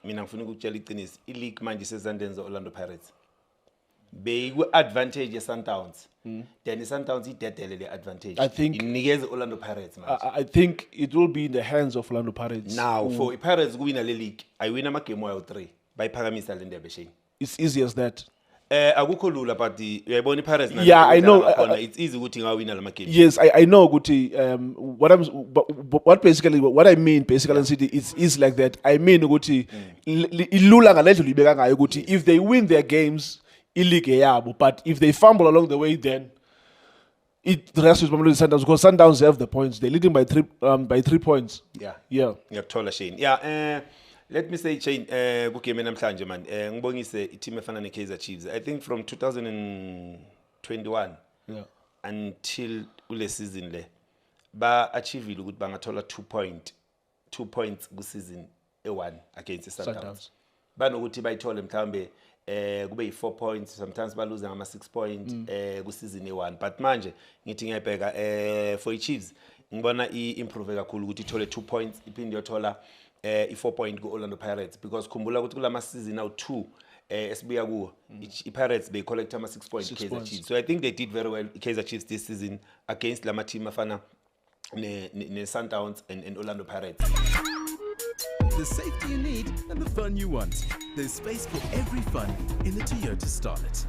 mina ngifuna ukutshela iqiniso ileague manje sezandeni ze-Orlando Pirates beyiku-advantage ye-Sundowns then i-Sundowns idedele le-advantage inikeze i-Orlando Pirates manje. I think it will be in the hands of Orlando Pirates. Now for i-Pirates kuwina le league ayiwina amagame wayo 3 bayiphakamisa le ndebe shame. It's easy as that. Akukho lula but uyayibona i-Pirates yeah, I know it's easy ukuthi ngawina lama games. Yes, I know ukuthi what I mean basically in City is like that. I mean ukuthi ilula ngalendlela ibeka ngayo ukuthi if they win their games i-league yabo, but if they fumble along the way then the rest is probably Sundowns because Sundowns have the points. They're leading by 3 points. Yeah. Ngiyakuthola Shane. Yeah, let me say Shane ku game namhlanje man ngibongise i-team efana ne-Kaizer Chiefs. I think from 2021 until ule season le ba achievile ukuthi bangathola 2 points ku season e1 against Sundowns. Banokuthi bayithole mhlambe kube yi4 points, sometimes ba lose ngama 6 points ku season e1, but manje ngithi ngiyabheka for i-Chiefs ngibona i-improve kakhulu ukuthi ithole 2 points iphinde yothola i4 point ku Orlando Pirates because khumbula ukuthi kulama season now 2 esibuya kuwo i-Pirates they collect ama 6 points Kaizer Chiefs. So I think they did very well Kaizer Chiefs this season against lama team afana ne Sundowns and Orlando Pirates. The safety you need and the fun you want. There's space for every fun in the Toyota Starlet.